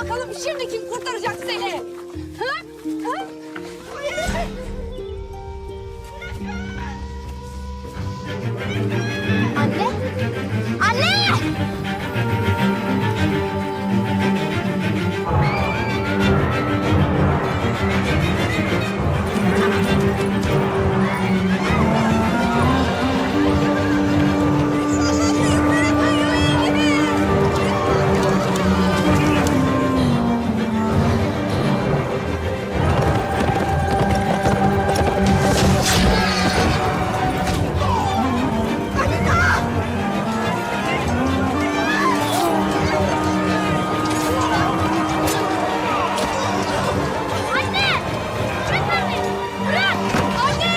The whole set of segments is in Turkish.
bakalım şimdi kim kurtaracak seni? Ha? Ha? Anne! Anne! Anne! Bırak beni! Bırak! Anne!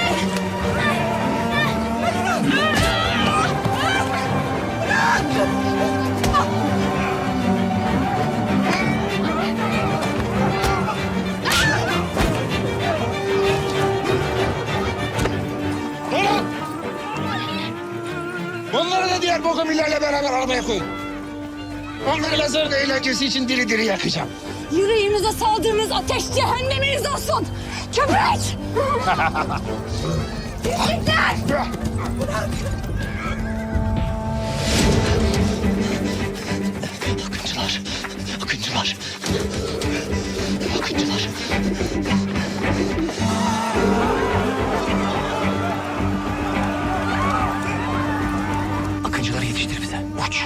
Durun! Bunları da diğer bokomillerle beraber arabaya koyun. Onları lazer eğlencesi için diri diri yakacağım. Yüreğimize saldığınız ateş cehenneminiz olsun. Köpek! Pislikler! Akıncılar, akıncılar, akıncılar. Akıncıları yetiştir bize. Uç.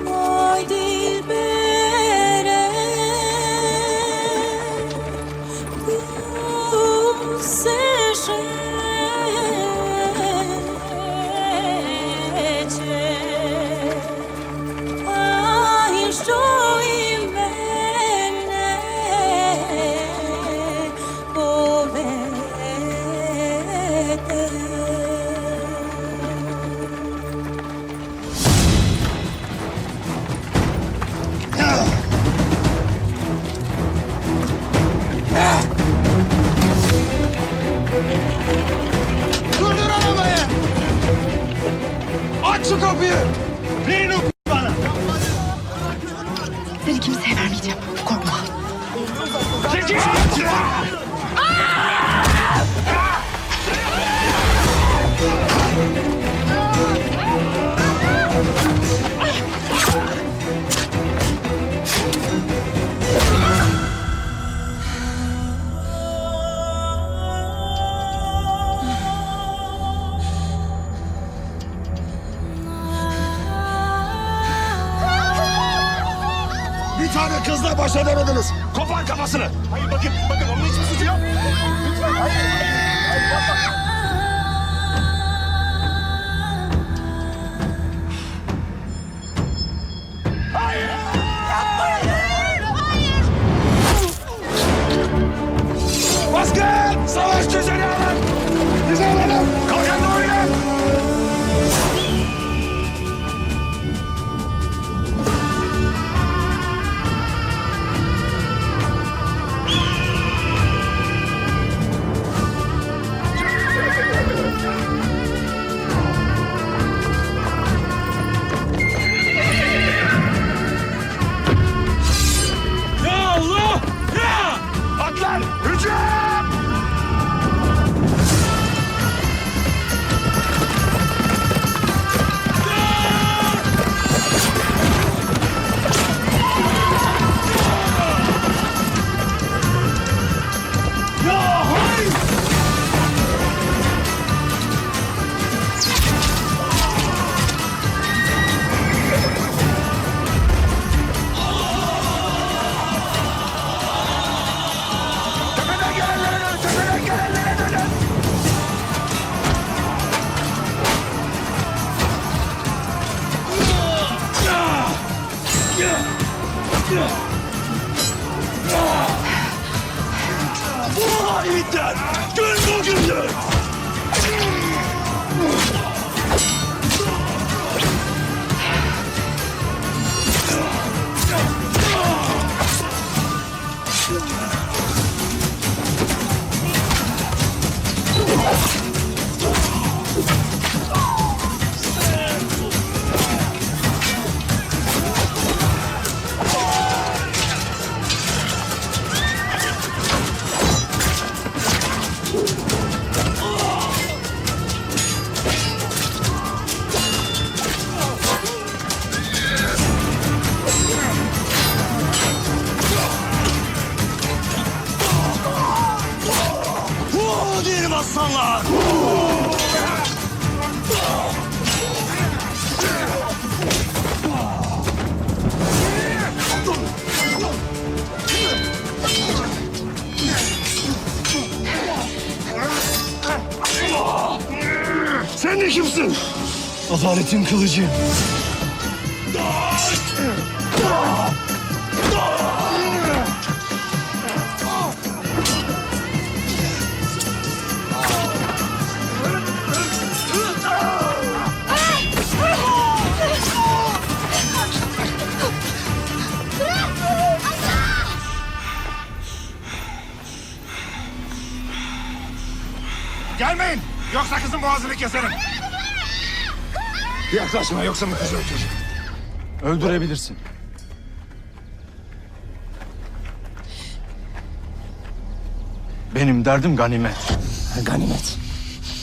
Ay dilbere, bu seşece, ay şoy mene, Durdur arabayı! Aç şu kapıyı! Verin o bana! Seni kimseye vermeyeceğim. Korkma. Çekil! Bir tane kızla baş edemediniz. Kopar kafasını. Hayır bakın onun hiçbir suçu yok. Lütfen hayır. Hayır. Baskın! Savaş düzeni alın! Bizi alalım! Kalkan doğru gel! Gün bugündür. Diyelim aslanlar. Sen de kimsin? Adaletin kılıcı. Gelmeyin! Yoksa kızın boğazını keserim. Yaklaşma yoksa bu kızı öldür. Öldürebilirsin. Benim derdim ganimet. Ganimet.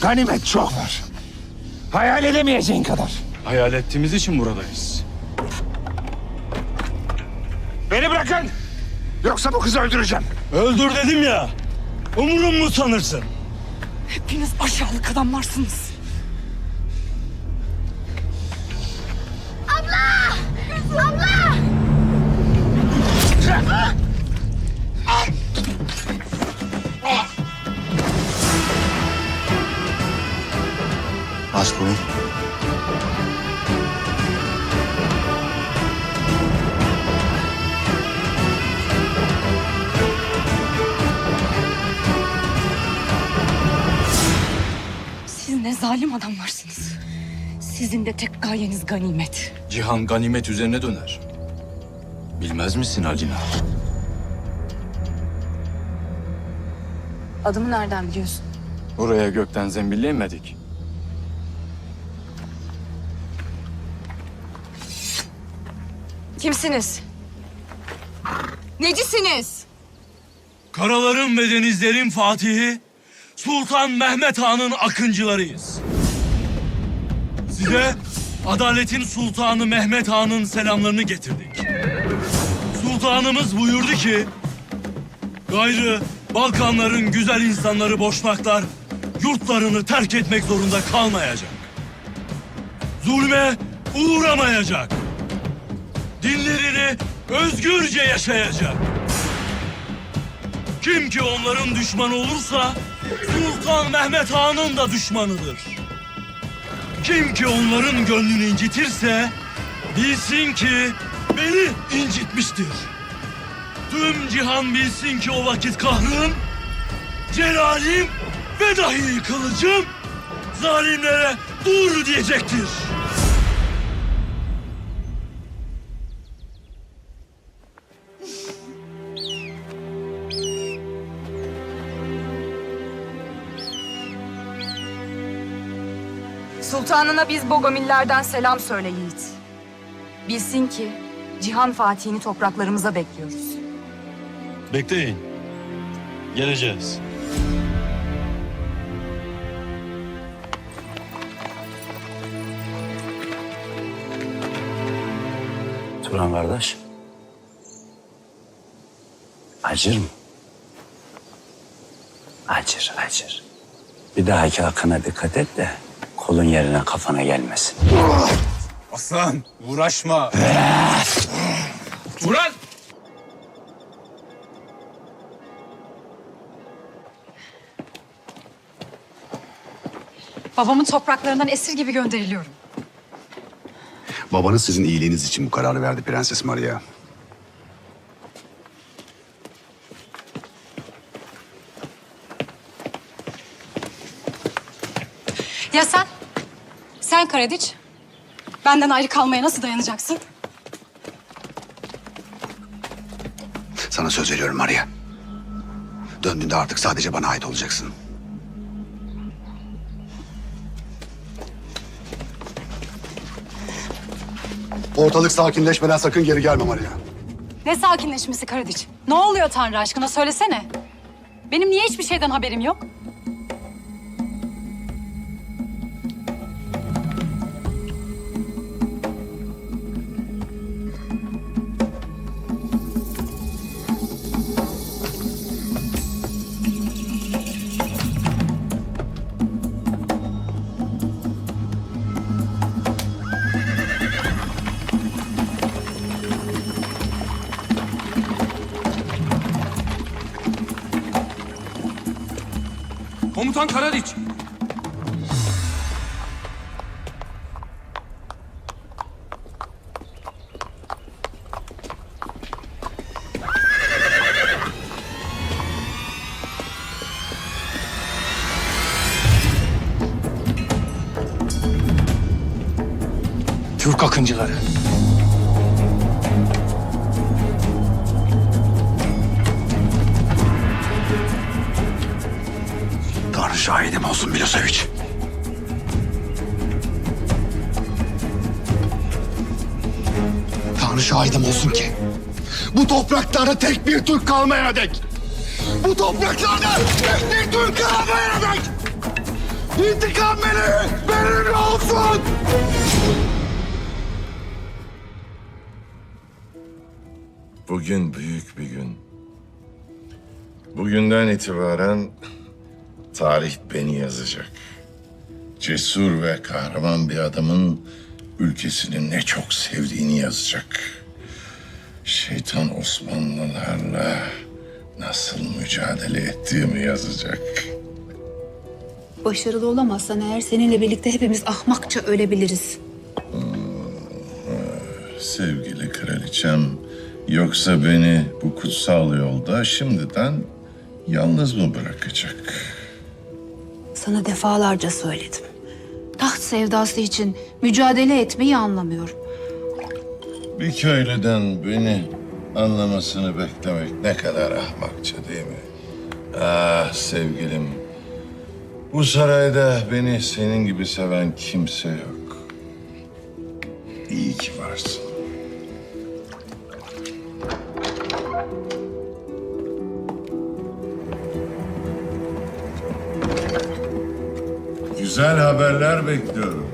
Ganimet çok var. Hayal edemeyeceğin kadar. Hayal ettiğimiz için buradayız. Beni bırakın! Yoksa bu kızı öldüreceğim. Öldür dedim ya. Umurum mu sanırsın? Hepiniz aşağılık adamlarsınız. Abla! Abla! Aç bunu. Siz ne zalim adamlarsınız. Sizin de tek gayeniz ganimet. Cihan ganimet üzerine döner. Bilmez misin Alina? Adımı nereden biliyorsun? Buraya gökten zembille inmedik. Kimsiniz? Necisiniz? Karaların ve denizlerin fatihi, Sultan Mehmet Han'ın akıncılarıyız. Size adaletin sultanı Mehmet Han'ın selamlarını getirdik. Sultanımız buyurdu ki, gayrı Balkanların güzel insanları boşnaklar yurtlarını terk etmek zorunda kalmayacak. Zulme uğramayacak. Dinlerini özgürce yaşayacak. Kim ki onların düşmanı olursa Sultan Mehmet Han'ın da düşmanıdır. Kim ki onların gönlünü incitirse bilsin ki beni incitmiştir. Tüm cihan bilsin ki o vakit kahrım, celalim ve dahi kılıcım zalimlere dur diyecektir. Sultanına biz Bogomillerden selam söyle yiğit. Bilsin ki Cihan Fatih'ini topraklarımıza bekliyoruz. Bekleyin. Geleceğiz. Turan kardeş. Acır mı? Acır, acır. Bir dahaki akına dikkat et de kolun yerine kafana gelmesin. Aslan uğraşma. Turan! Babamın topraklarından esir gibi gönderiliyorum. Babanız sizin iyiliğiniz için bu kararı verdi Prenses Maria. Ya sen? Sen Karadiç. Benden ayrı kalmaya nasıl dayanacaksın? Sana söz veriyorum Maria. Döndüğünde artık sadece bana ait olacaksın. Ortalık sakinleşmeden sakın geri gelme Maria. Ne sakinleşmesi Karadiç? Ne oluyor Tanrı aşkına söylesene. Benim niye hiçbir şeyden haberim yok? Komutan Karadiç. Türk akıncıları. Tanrı şahidim olsun Milosevic. Tanrı şahidim olsun ki bu topraklarda tek bir Türk kalmayana dek. Bu topraklarda tek bir Türk kalmayana dek. İntikam benim olsun. Bugün büyük bir gün. Bugünden itibaren tarih beni yazacak. Cesur ve kahraman bir adamın ülkesini ne çok sevdiğini yazacak. Şeytan Osmanlılarla nasıl mücadele ettiğimi yazacak. Başarılı olamazsan eğer seninle birlikte hepimiz ahmakça ölebiliriz. Sevgili kraliçem, yoksa beni bu kutsal yolda şimdiden yalnız mı bırakacak? Sana defalarca söyledim. Taht sevdası için mücadele etmeyi anlamıyorum. Bir köylüden beni anlamasını beklemek ne kadar ahmakça değil mi? Ah sevgilim, bu sarayda beni senin gibi seven kimse yok. İyi ki varsın. Güzel haberler bekliyorum.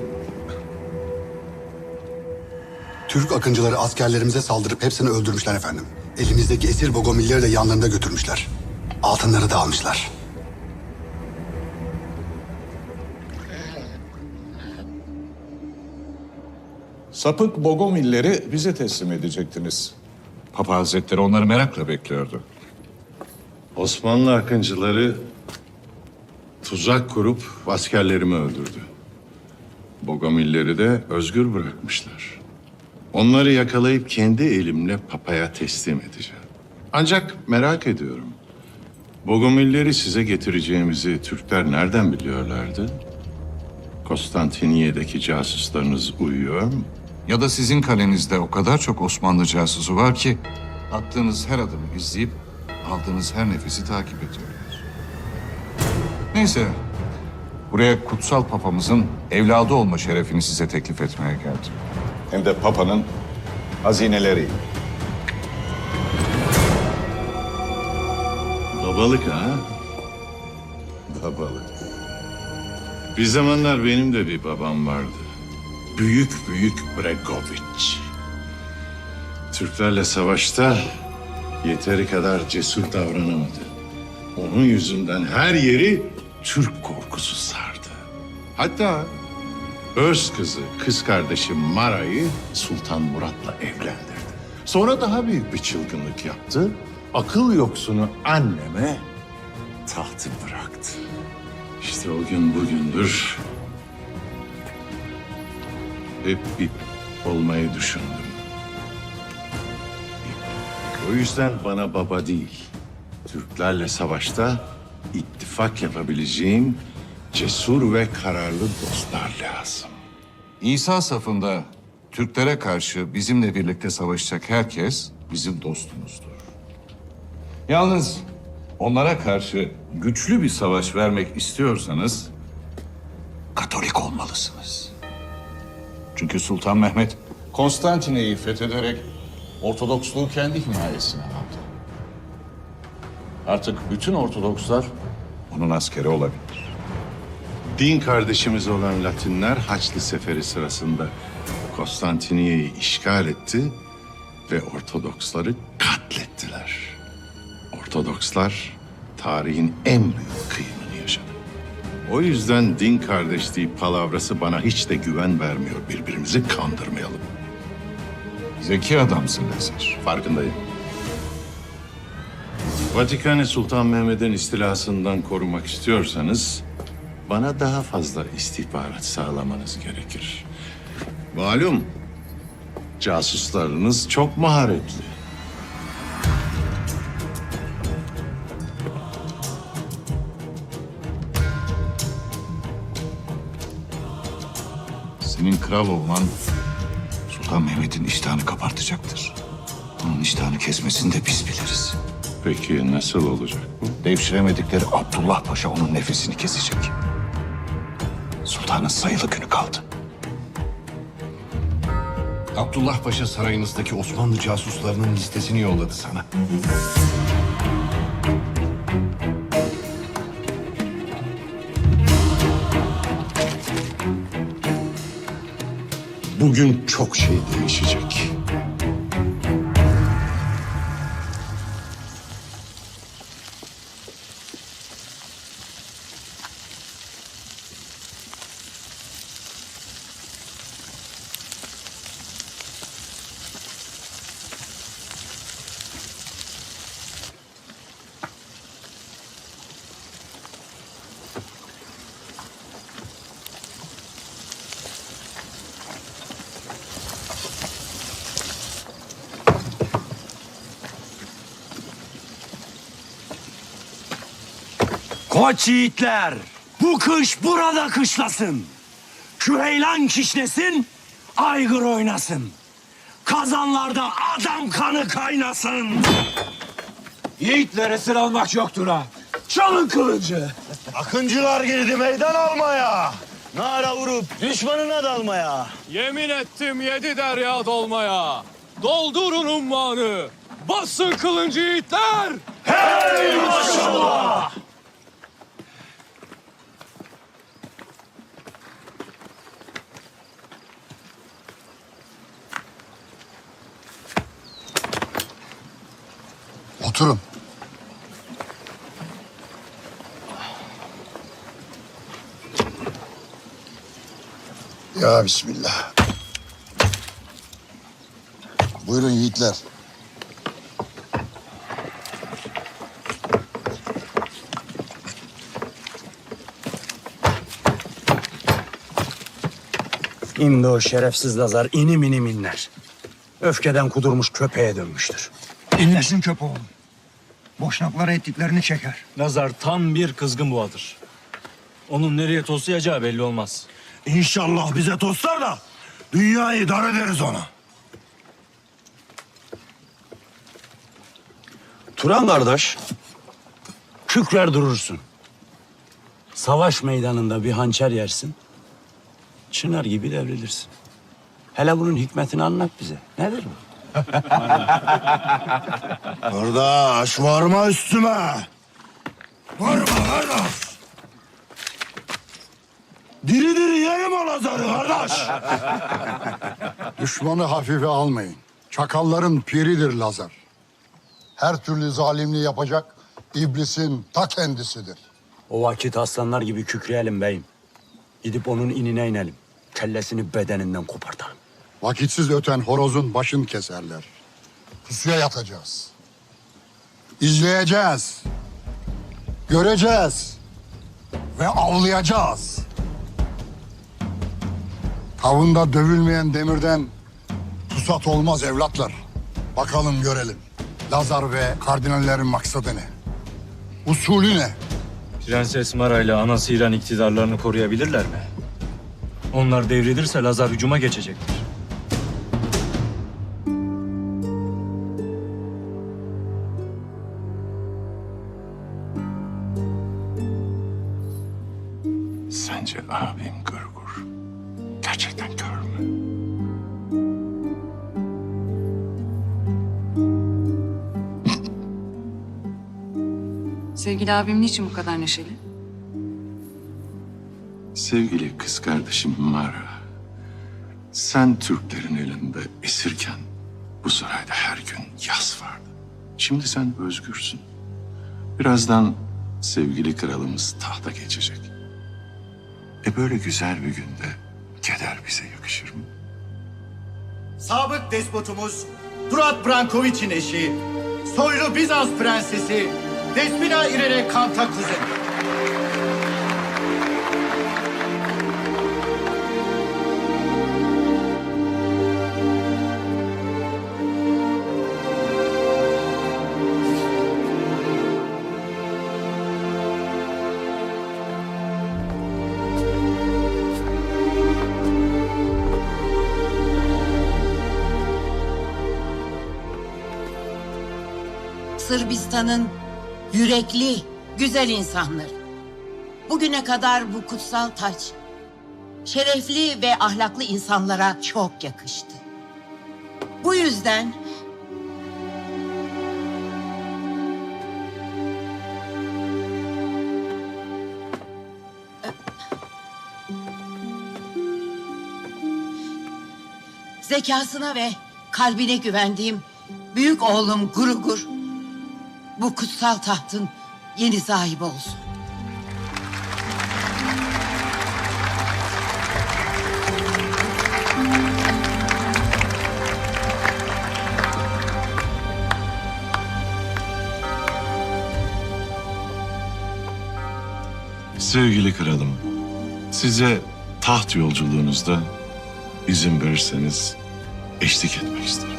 Türk akıncıları askerlerimize saldırıp hepsini öldürmüşler efendim. Elimizdeki esir Bogomilleri de yanlarında götürmüşler. Altınları da almışlar. Sapık Bogomilleri bize teslim edecektiniz. Papa Hazretleri onları merakla bekliyordu. Osmanlı akıncıları tuzak kurup askerlerimi öldürdü. Bogomilleri de özgür bırakmışlar. Onları yakalayıp kendi elimle papaya teslim edeceğim. Ancak merak ediyorum. Bogomilleri size getireceğimizi Türkler nereden biliyorlardı? Konstantiniye'deki casuslarınız uyuyor mu? Ya da sizin kalenizde o kadar çok Osmanlı casusu var ki attığınız her adımı izleyip aldığınız her nefesi takip ediyorlar. Neyse, buraya kutsal papamızın evladı olma şerefini size teklif etmeye geldim. Hem de papanın hazineleri. Babalık ha? Babalık. Bir zamanlar benim de bir babam vardı. Büyük Bregoviç. Türklerle savaşta yeteri kadar cesur davranamadı. Onun yüzünden her yeri Türk korkusu sardı. Hatta öz kızı, kız kardeşi Mara'yı Sultan Murat'la evlendirdi. Sonra daha büyük bir çılgınlık yaptı. Akıl yoksunu anneme tahtı bıraktı. İşte o gün bugündür hep ip olmayı düşündüm. O yüzden bana baba değil, Türklerle savaşta ittifak yapabileceğim cesur ve kararlı dostlar lazım. İsa safında Türklere karşı bizimle birlikte savaşacak herkes bizim dostumuzdur. Yalnız onlara karşı güçlü bir savaş vermek istiyorsanız Katolik olmalısınız. Çünkü Sultan Mehmet Konstantinye'yi fethederek Ortodoksluğu kendi himayesine aldı. Artık bütün Ortodokslar onun askeri olabilir. Din kardeşimiz olan Latinler Haçlı Seferi sırasında Konstantiniyye'yi işgal etti ve Ortodoksları katlettiler. Ortodokslar tarihin en büyük kıyımını yaşadı. O yüzden din kardeşliği palavrası bana hiç de güven vermiyor. Birbirimizi kandırmayalım. Zeki adamsın Lazar. Farkındayım. Vatikan'ı Sultan Mehmet'in istilasından korumak istiyorsanız bana daha fazla istihbarat sağlamanız gerekir. Malum casuslarınız çok maharetli. Senin kral olman Sultan Mehmet'in iştahını kabartacaktır. Onun iştahını kesmesini de biz biliriz. Peki nasıl olacak bu? Devşiremedikleri Abdullah Paşa onun nefesini kesecek. Sultanın sayılı günü kaldı. Abdullah Paşa sarayınızdaki Osmanlı casuslarının listesini yolladı sana. Bugün çok şey değişecek. Koç yiğitler, bu kış burada kışlasın. Küheylan kişnesin, aygır oynasın. Kazanlarda adam kanı kaynasın. Yiğitlere esir almak yoktur ha. Çalın kılıcı. Akıncılar girdi meydan almaya. Nara vurup düşmanına dalmaya. Yemin ettim 7 derya dolmaya. Doldurun ummanı. Basın kılıncı yiğitler. Hey maşallah! Oturun. Ya Bismillah. Buyurun yiğitler. İndi o şerefsiz Lazar inim inim inler. Öfkeden kudurmuş köpeğe dönmüştür. İnlesin köpeğim. Boşnaklara ettiklerini çeker. Nazar tam bir kızgın boğadır. Onun nereye toslayacağı belli olmaz. İnşallah bize toslar da dünyayı dar ederiz ona. Turan kardeş, kükrer durursun. Savaş meydanında bir hançer yersin. Çınar gibi devrilirsin. Hele bunun hikmetini anlat bize. Nedir bu? Kardeş varma üstüme. Varma kardeş. Diri diri yerim o Lazar'ı kardeş. Düşmanı hafife almayın. Çakalların piridir Lazar. Her türlü zalimliği yapacak iblisin ta kendisidir. O vakit aslanlar gibi kükreyelim beyim. Gidip onun inine inelim. Kellesini bedeninden kopartalım. Vakitsiz öten horozun başını keserler. Pusuya yatacağız. İzleyeceğiz. Göreceğiz. Ve avlayacağız. Tavında dövülmeyen demirden pusat olmaz evlatlar. Bakalım görelim. Lazar ve kardinallerin maksadı ne? Usulü ne? Prenses Mara ile anası İran iktidarlarını koruyabilirler mi? Onlar devrilirse Lazar hücuma geçecektir. Sence abim Gırgur gerçekten kör mü? Sevgili abim niçin bu kadar neşeli? Sevgili kız kardeşim Mara, sen Türklerin elinde esirken bu sarayda her gün yas vardı. Şimdi sen özgürsün. Birazdan sevgili kralımız tahta geçecek. Böyle güzel bir günde keder bize yakışır mı? Sabık despotumuz Durat Brankoviç'in eşi, soylu Bizans prensesi Despina İrene Kantakuz'un. Sırbistan'ın yürekli, güzel insanları. Bugüne kadar bu kutsal taç, şerefli ve ahlaklı insanlara çok yakıştı. Bu yüzden zekasına ve kalbine güvendiğim büyük oğlum Gurugur bu kutsal tahtın yeni sahibi olsun. Sevgili kralım, size taht yolculuğunuzda izin verirseniz eşlik etmek isterim.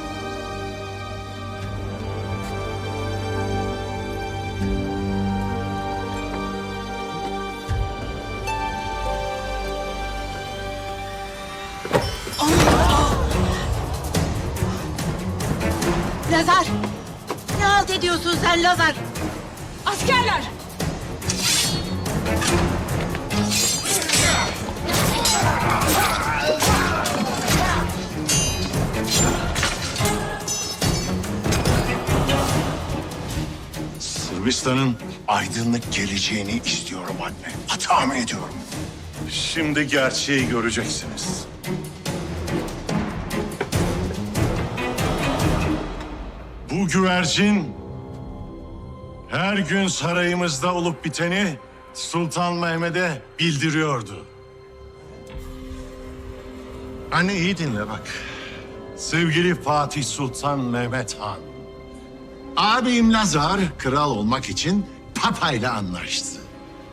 Lazar! Ne halt ediyorsun sen Lazar? Askerler! Sırbistan'ın aydınlık geleceğini istiyorum anne. Hatamı ediyorum. Şimdi gerçeği göreceksiniz. Bu güvercin her gün sarayımızda olup biteni Sultan Mehmet'e bildiriyordu. Anne iyi dinle bak. Sevgili Fatih Sultan Mehmet Han. Abim Lazar kral olmak için Papa ile anlaştı.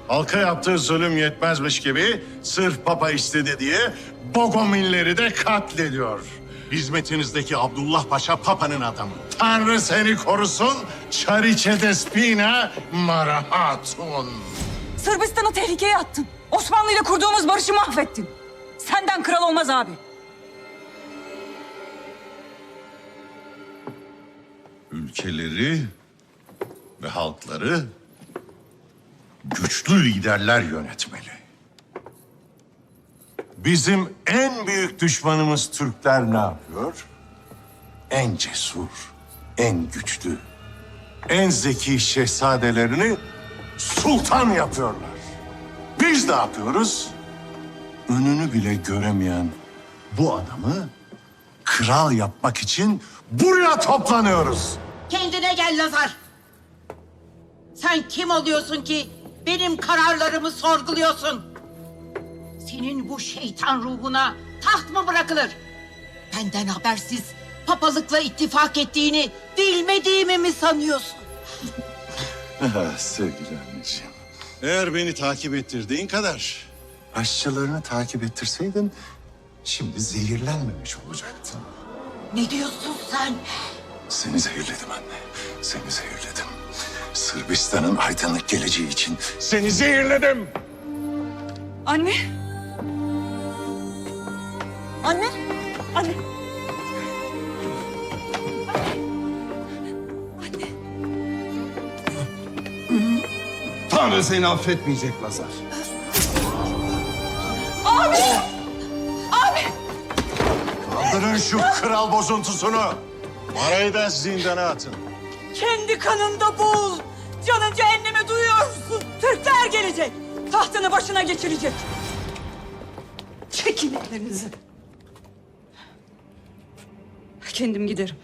Halka yaptığı zulüm yetmezmiş gibi sırf Papa istedi diye Bogomilleri de katlediyor. Hizmetinizdeki Abdullah Paşa Papa'nın adamı. Tanrı seni korusun Çariçe Despina Mara Hatun. Sırbistan'ı tehlikeye attın. Osmanlı ile kurduğumuz barışı mahvettin. Senden kral olmaz abi. Ülkeleri ve halkları güçlü liderler yönetmeli. Bizim en büyük düşmanımız Türkler ne yapıyor? En cesur, en güçlü, en zeki şehzadelerini sultan yapıyorlar. Biz ne yapıyoruz? Önünü bile göremeyen bu adamı kral yapmak için buraya toplanıyoruz. Kendine gel Lazar. Sen kim oluyorsun ki benim kararlarımı sorguluyorsun? Senin bu şeytan ruhuna taht mı bırakılır? Benden habersiz papalıkla ittifak ettiğini bilmediğimi mi sanıyorsun? Sevgili anneciğim. Eğer beni takip ettirdiğin kadar aşçılarını takip ettirseydin şimdi zehirlenmemiş olacaktın. Ne diyorsun sen? Seni zehirledim anne. Seni zehirledim. Sırbistan'ın aydınlık geleceği için seni zehirledim. Anne. Anne. Anne. Tanrı seni affetmeyecek Lazar. Abi! Abi! Kaldırın şu kral bozuntusunu. Parayı da zindana atın. Kendi kanında boğul. Canın cehenneme duyuyorsun. Türkler gelecek. Tahtını başına geçirecek. Çekin ellerinizi. Kendim giderim.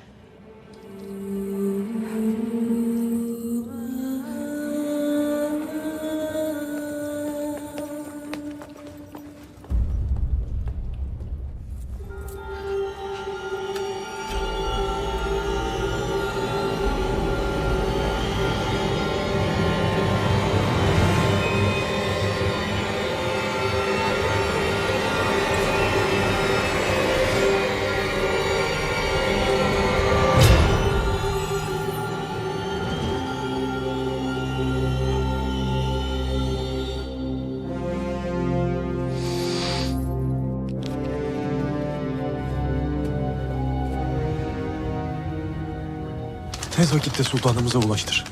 Tez vakitte sultanımıza ulaştır.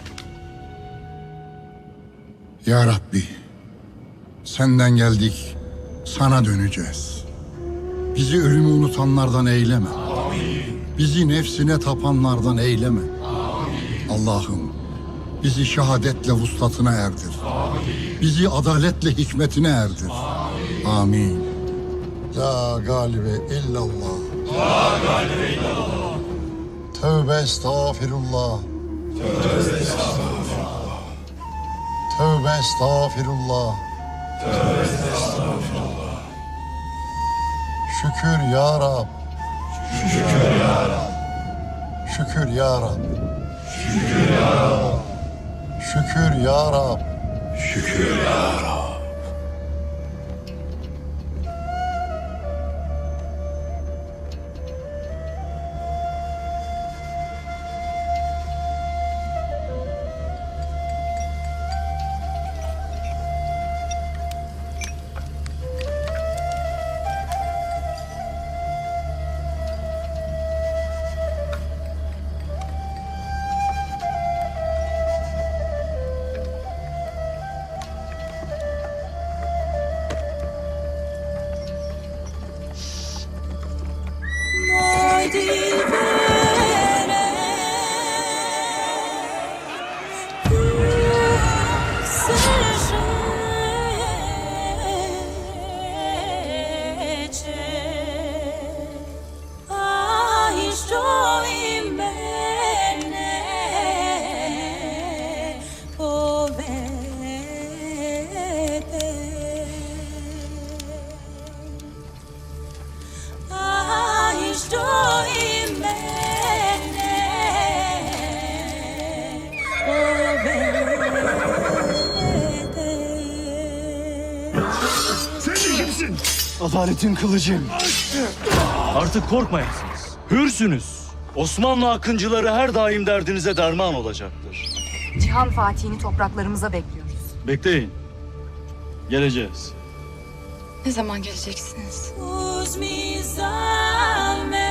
Ya Rabbi, senden geldik, sana döneceğiz. Bizi ölümü unutanlardan eyleme. Bizi nefsine tapanlardan eyleme. Allah'ım, bizi şehadetle vuslatına erdir. Bizi adaletle hikmetine erdir. Amin. La galibe illallah. La galibe illallah. Tövbe estağfirullah. Tövbe estağfirullah. Tövbe estağfirullah. Tövbe estağfirullah. Şükür ya Rab. Şükür ya Rab. Şükür ya Rab. Şükür ya Rab. Şükür ya Rab. Şükür ya Rab. Adaletin kılıcım. Artık korkmayasınız. Hürsünüz. Osmanlı akıncıları her daim derdinize derman olacaktır. Cihan Fatih'ini topraklarımıza bekliyoruz. Bekleyin. Geleceğiz. Ne zaman geleceksiniz? Uz mi zalme